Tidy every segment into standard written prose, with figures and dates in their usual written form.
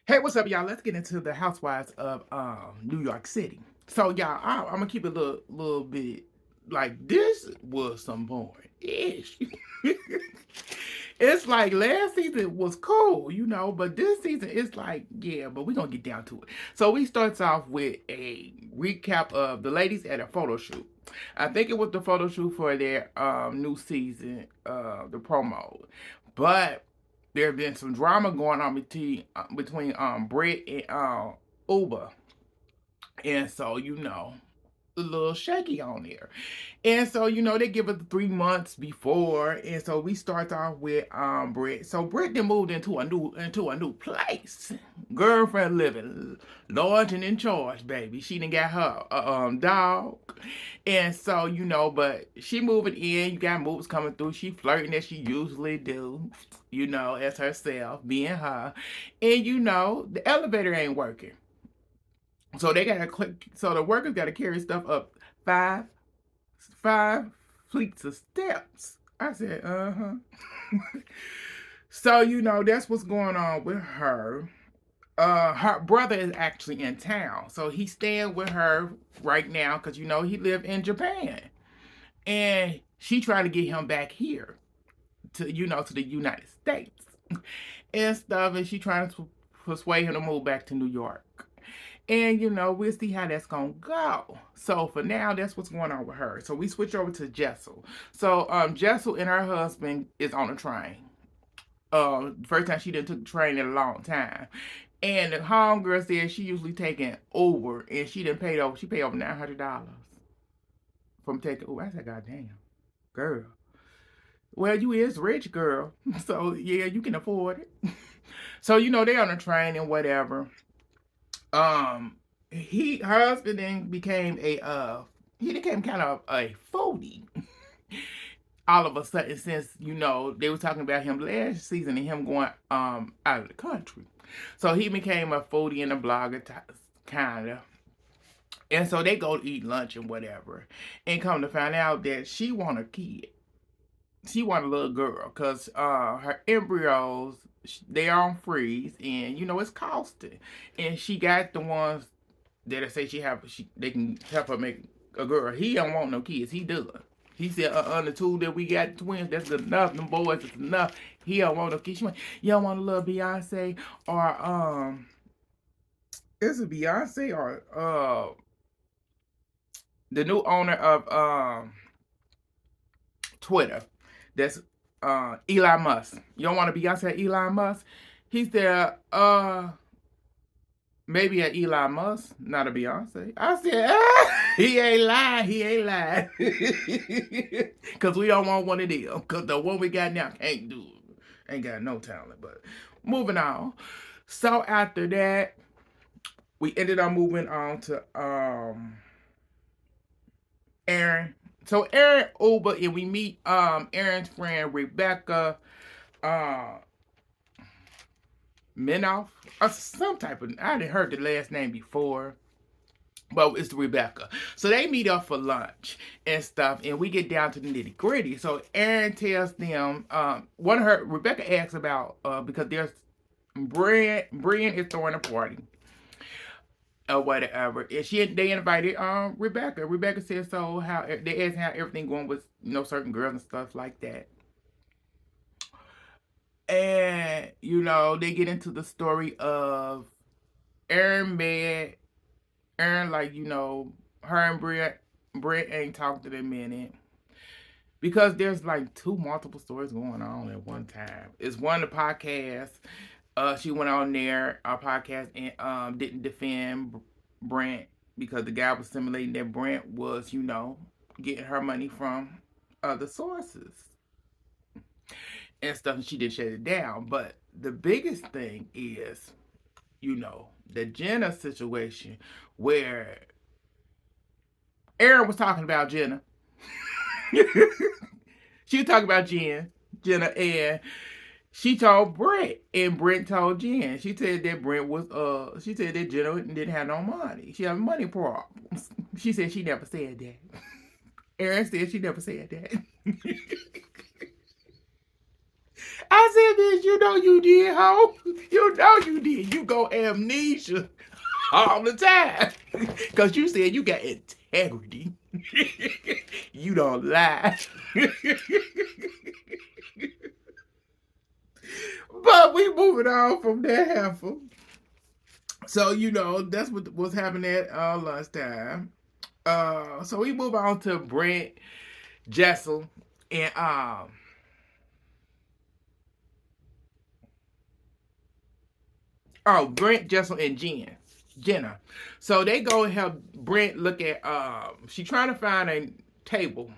Hey, what's up, y'all? Let's get into the Housewives of New York City. So, y'all, I'm gonna keep it a little bit like this was some porn ish. It's like last season was cool, but this season it's like, yeah, but we're gonna get down to it. So we starts off with a recap of the ladies at a photo shoot. I think it was the photo shoot for their new season, the promo. But there have been some drama going on between Brett and Uber, and so a little shaky on there. And so, they give us 3 months before. And so we start off with Britt. So Britt then moved into a new place. Girlfriend living large and in charge, baby. She done got her dog. And so, but she moving in, you got moves coming through. She flirting as she usually do, as herself, being her. And the elevator ain't working. So they gotta click. So the workers gotta carry stuff up five five fleets of steps. I said, So, that's what's going on with her. Her brother is actually in town. So he's staying with her right now because, he lived in Japan. And she trying to get him back here to the United States and stuff. And she trying to persuade him to move back to New York. And we'll see how that's gonna go. So for now, that's what's going on with her. So we switch over to Jessel. So Jessel and her husband is on a train. First time she didn't took the train in a long time. And the homegirl said she usually taking Uber and she paid over $900 from taking Uber. I said, God damn, girl. Well, you is rich, girl. So yeah, you can afford it. So they on a train and whatever. Her husband then became he became kind of a foodie all of a sudden, since they were talking about him last season and him going out of the country. So he became a foodie and a blogger kind of. And so they go to eat lunch and whatever, and come to find out that she want a kid. She want a little girl because her embryos, they are on freeze, and it's costing. And she got the ones that say they can help her make a girl. He don't want no kids. He does. He said, the two that we got twins, that's good enough. Them boys is enough. He don't want no kids. She went, you don't want a little Beyonce or is it Beyonce or the new owner of Twitter? That's Elon Musk. You don't want to Beyonce or Elon Musk? He said, maybe a Elon Musk, not a Beyonce. I said, he ain't lying. He ain't lying. Because we don't want one of them. Because the one we got now can't do it. Ain't got no talent. But moving on. So after that, we ended up moving on to Aaron. So Aaron Uber, and we meet Aaron's friend Rebecca Minoff, or some type of, I didn't heard the last name before, but it's Rebecca. So they meet up for lunch and stuff, and we get down to the nitty gritty. So Aaron tells them, Rebecca asks about, because there's Brynn is throwing a party or whatever, and they invited Rebecca. Rebecca said, so how they asked how everything going with certain girls and stuff like that. And they get into the story of Aaron mad. Aaron, like, her and Brett ain't talked in a minute. Because there's like two multiple stories going on at one time. It's one of the podcasts. She went on there, our podcast, and didn't defend Brent because the guy was simulating that Brent was, getting her money from other sources and stuff, and she did shut it down. But the biggest thing is, the Jenna situation where Aaron was talking about Jenna. She was talking about Jenna, and she told Brent, and Brent told Jen. She said that she said that Jenna didn't have no money. She had money problems. She said she never said that. Aaron said she never said that. I said, bitch, you know you did, ho. You know you did. You go amnesia all the time. Because you said you got integrity. You don't lie. But we moving on from that heifer. So, that's what was happening at lunchtime. So we move on to Brent, Jessel, and Brent, Jessel, and Jenna. So they go and help Brent look at she trying to find a table,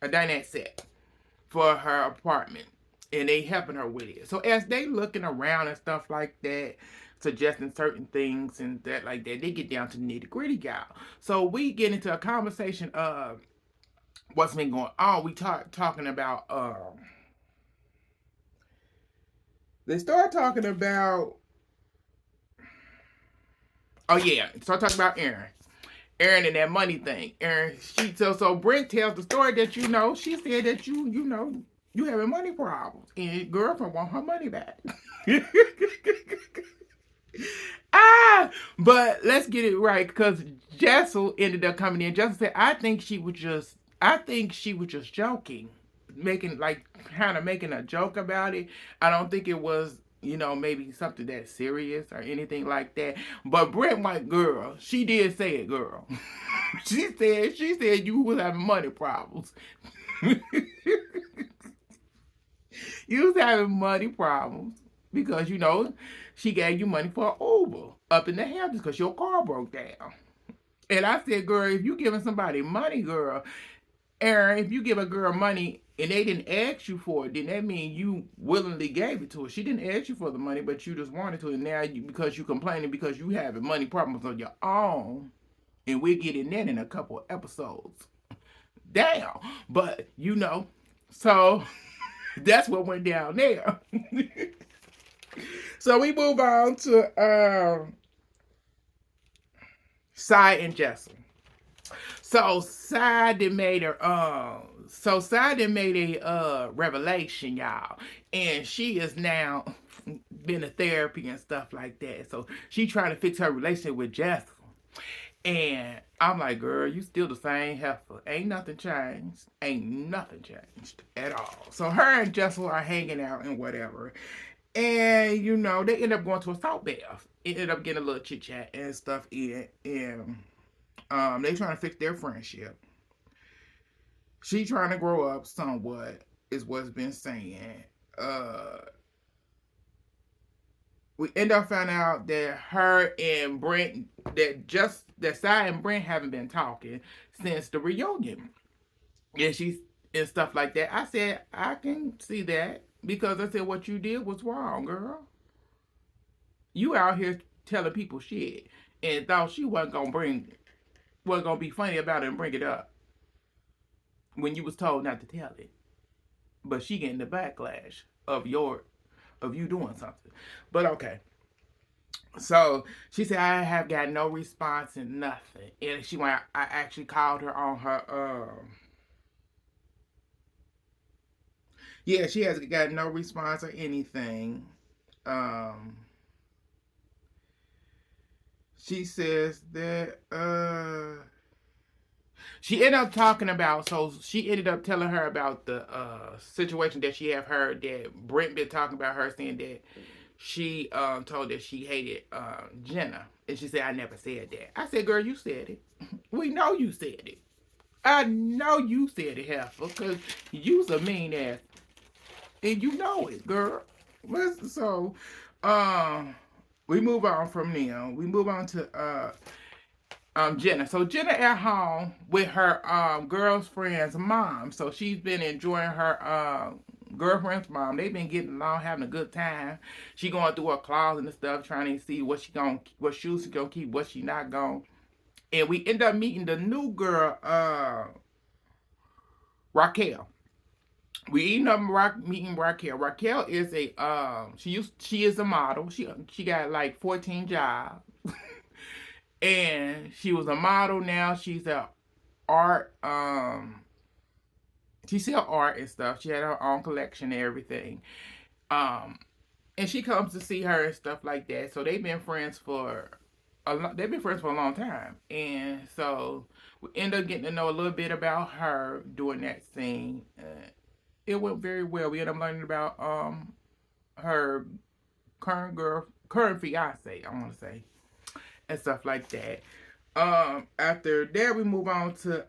a dinette set for her apartment. And they helping her with it. So as they looking around and stuff like that, suggesting certain things and that like that, they get down to nitty gritty, y'all. So we get into a conversation of what's been going on. We talking about they start talking about start talking about Aaron and that money thing. Aaron, so Brent tells the story that she said that you having money problems and your girlfriend want her money back. But let's get it right because Jessel ended up coming in. Jessel said, I think she was just joking, making like kind of making a joke about it. I don't think it was, maybe something that serious or anything like that. But Brent, like, girl, she did say it, girl. she said you was having money problems. You was having money problems because she gave you money for an Uber up in the Hamptons because your car broke down. And I said, girl, if you giving somebody money, girl, Aaron, if you give a girl money and they didn't ask you for it, then that means you willingly gave it to her. She didn't ask you for the money, but you just wanted to. And now because you complaining because you having money problems on your own, and we'll get in that in a couple of episodes. Damn. But so that's what went down there. So we move on to Cy and Jessel. So Side made a revelation, y'all. And she is now been to therapy and stuff like that. So she trying to fix her relationship with Jessel. And I'm like, girl, you still the same heifer. Ain't nothing changed. Ain't nothing changed at all. So her and Jessel are hanging out and whatever. And they end up going to a salt bath. It ended up getting a little chit chat and stuff in. And they trying to fix their friendship. She trying to grow up somewhat, is what's been saying. We end up finding out that her and Brent, that Cy and Brent haven't been talking since the reunion. And stuff like that. I said, I can see that. Because I said what you did was wrong, girl. You out here telling people shit and thought she wasn't gonna be funny about it and bring it up when you was told not to tell it. But she getting the backlash of you doing something. But okay. So she said I have got no response and nothing. And I actually called her on her yeah, she has got no response or anything. Um she says that she ended up talking about, so she ended up telling her about the situation that she have heard that Brent been talking about, her saying that she told that she hated Jenna. And she said, I never said that. I said, girl, you said it. We know you said it. I know you said it, Heifer, because you's a mean ass. And you know it, girl. So, we move on from them. We move on to Jenna. So Jenna at home with her girlfriend's mom. So she's been enjoying her girlfriend's mom. They've been getting along, having a good time. She going through her closet and stuff, trying to see what shoes she gonna keep, what she not gonna. And we end up meeting the new girl, Raquel. We end up meeting Raquel. Raquel is she is a model. She got like 14 jobs. And she was a model. Now she's a art she sell art and stuff. She had her own collection and everything. Um, and she comes to see her and stuff like that. So they've been friends for a long time, and so we end up getting to know a little bit about her during that scene. It went very well. We end up learning about her current fiance, I want to say, and stuff like that. After that, we move on to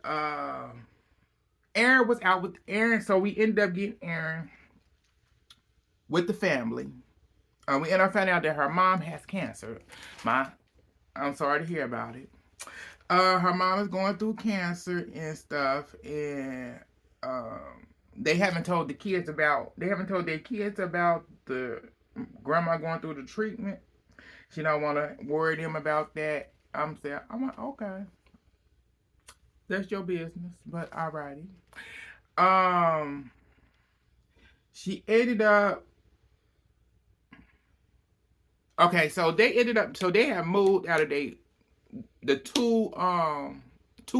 Aaron was out with Aaron, so we ended up getting Aaron with the family. We ended up finding out that her mom has cancer. My, I'm sorry to hear about it. Her mom is going through cancer and stuff, and they haven't told the kids about. They haven't told their kids about the grandma going through the treatment. She don't want to worry them about that. I'm saying, I'm like, okay, that's your business, but alrighty. Um, she ended up. Okay, so they ended up. So they have moved out of the two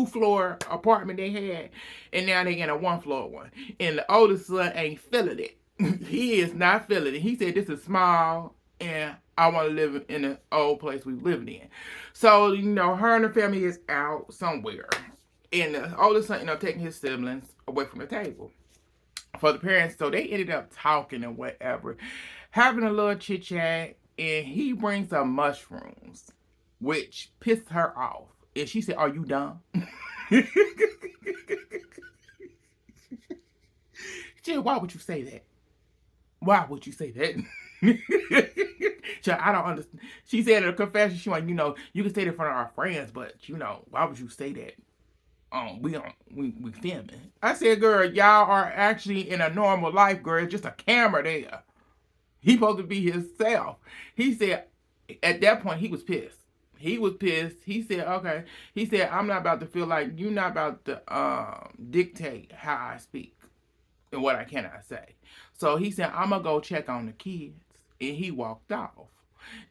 floor apartment they had, and now they in a 1 floor one. And the oldest son ain't feeling it. He is not feeling it. He said this is small, and I want to live in the old place we lived in. So her and her family is out somewhere, and the oldest son taking his siblings away from the table for the parents. So they ended up talking and whatever, having a little chit chat, and he brings some mushrooms, which pissed her off. And she said, "Are you dumb?" She said, "Why would you say that? Why would you say that?" She said, "I don't understand." She said in a confession, she went, you can say that in front of our friends, but why would you say that? We filming. I said, "Girl, y'all are actually in a normal life, girl. It's just a camera there. He supposed to be himself." He said at that point he was pissed. He was pissed. He said, "Okay." He said, "I'm not about to feel like you're not about to dictate how I speak and what I cannot say." So he said, "I'm gonna go check on the kids," and he walked off.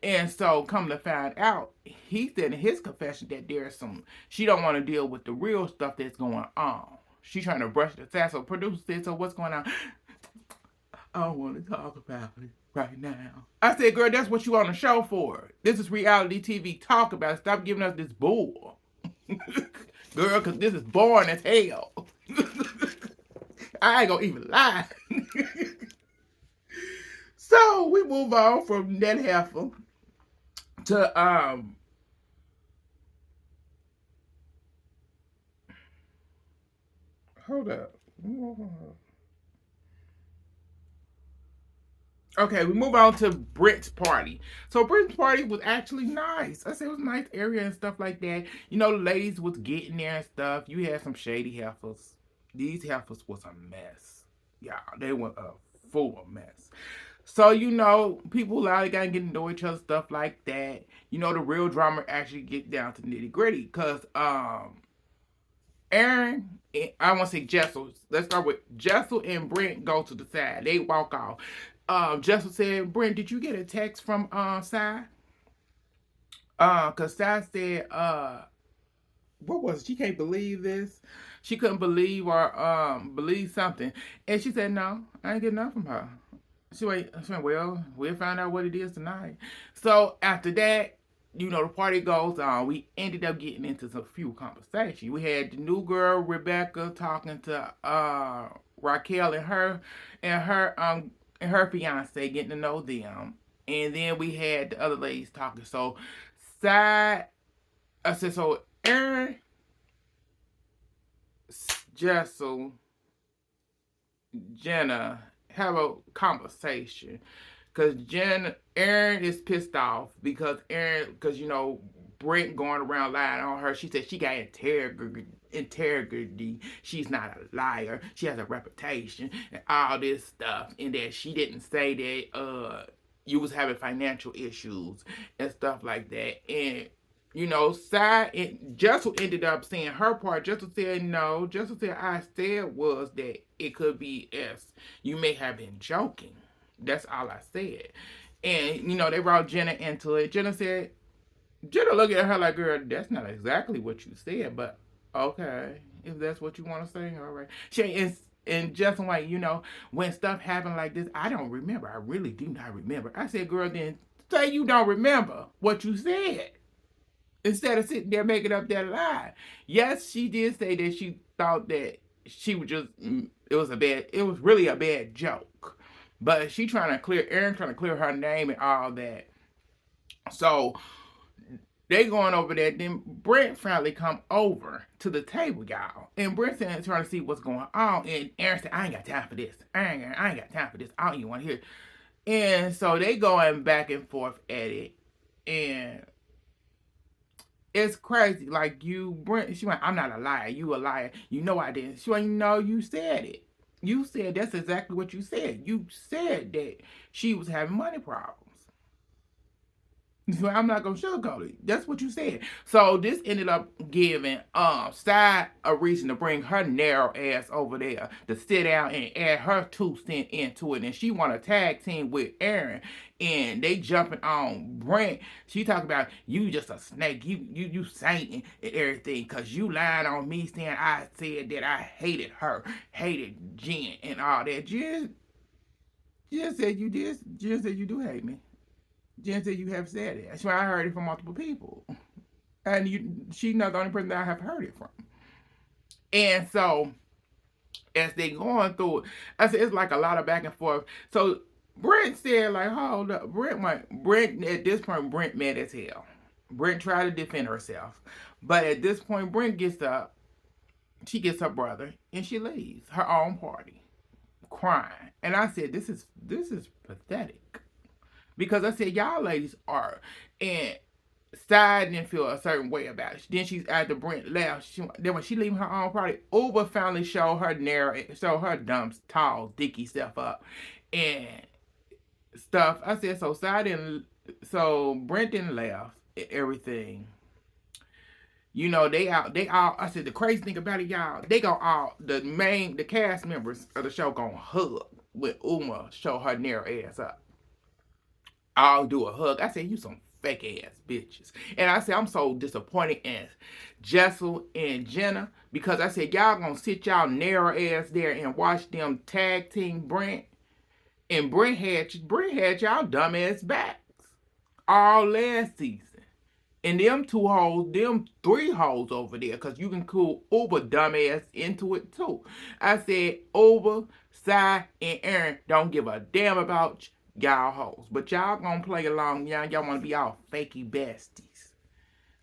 And so, come to find out, he said in his confession that there's some. She don't want to deal with the real stuff that's going on. She's trying to brush it aside. So, producer said, "So what's going on?" "I don't want to talk about it right now." I said, "Girl, that's what you on the show for. This is reality TV. Talk about it. Stop giving us this bull." Girl, because this is boring as hell. I ain't gonna even lie. So we move on from that heifer to hold up. Okay, we move on to Britt's party. So Britt's party was actually nice. I said it was a nice area and stuff like that. The ladies was getting there and stuff. You had some shady heifers. These heifers was a mess. Yeah, they were a full of mess. So people out there gotta get to know each other, stuff like that. The real drama actually get down to nitty gritty, cause Aaron, I want to say Jessel. Let's start with Jessel and Brent go to the side. They walk off. Jessel said, "Brent, did you get a text from Sai?" Cause Sai said, what was it? She can't believe this. She couldn't believe or believe something, and she said, "No, I ain't getting nothing from her." She went, "Well, we'll find out what it is tonight." So after that, the party goes on. We ended up getting into some few conversations. We had the new girl Rebecca talking to Raquel and her fiance, getting to know them, and then we had the other ladies talking. So side, I said, so Aaron, Jessel, Jenna have a conversation, because Aaron is pissed off because Brent going around lying on her. She said she got integrity. She's not a liar. She has a reputation and all this stuff, and that she didn't say that you was having financial issues and stuff like that. And Side and Jessel ended up saying her part. Jessel said no. Jessel said I said was that it could be S. You may have been joking. That's all I said. And they brought Jenna into it. Jenna looked at her like, "Girl, that's not exactly what you said, but okay, if that's what you want to say, all right." And just like, when stuff happened like this, I don't remember. I really do not remember. I said, girl, then say you don't remember what you said instead of sitting there making up that lie. Yes, she did say that she thought that she was just, it was really a bad joke. But Erin trying to clear her name and all that. So they going over there. Then Brent finally come over to the table, y'all. And Brent said, trying to see what's going on. And Aaron said, I ain't got time for this. I ain't got time for this. I don't even want to hear it. And so they going back and forth at it. And it's crazy. Like Brent, she went, I'm not a liar. You a liar. You know I didn't. She went, you said it. You said that's exactly what you said. You said that she was having money problems. So I'm not gonna sugarcoat it. That's what you said. So this ended up giving Side a reason to bring her narrow ass over there to sit down and add her 2 cents into it. And she want a tag team with Aaron. And they jumping on Brent. She talking about you just a snake. You Satan and everything. Cause you lied on me saying I said that I hated her, hated Jen and all that. Jen said you did. Jen said you do hate me. Jen said you have said it. That's why I heard it from multiple people. And she's not the only person that I have heard it from. And so, as they going through it, I said it's like a lot of back and forth. So Brent said, like, hold up. Brent at this point, Brent mad as hell. Brent tried to defend herself. But at this point, Brent gets up. She gets her brother and she leaves her own party, crying. And I said, this is pathetic. Because I said, y'all ladies are. And Side didn't feel a certain way about it. Then she's after Brent left. Then when she leaving her own party, Uber finally showed her dumb, tall, dicky self up and stuff. I said, so Brent didn't left and everything. They all, I said, the crazy thing about it, y'all, the cast members of the show gonna hug when Uma show her narrow ass up. I'll do a hug. I said, you some fake ass bitches. And I said, I'm so disappointed in Jessel and Jenna because I said, y'all gonna sit y'all narrow ass there and watch them tag team Brent. And Brent had y'all dumb ass backs all last season. And them 3 hoes over there, because you can cool Uber dumbass into it too. I said, Uber, Sai, and Aaron don't give a damn about y'all hoes. But y'all gonna play along. Y'all wanna be all fakey besties.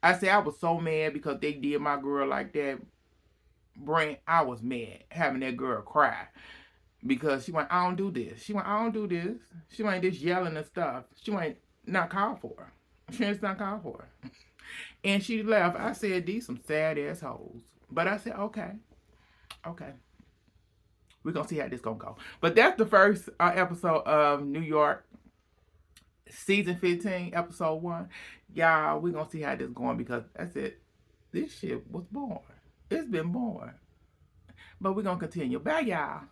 I said, I was so mad because they did my girl like that. Brent, I was mad having that girl cry. Because she went, I don't do this. She went, I don't do this. She went just yelling and stuff. She went, not called for her. She was not called for her. And she left. I said, these some sad ass hoes. But I said, okay. We're going to see how this going to go. But that's the first episode of New York, season 15, episode 1. Y'all, we're going to see how this going because I said, this shit was born. It's been born. But we're going to continue. Bye, y'all.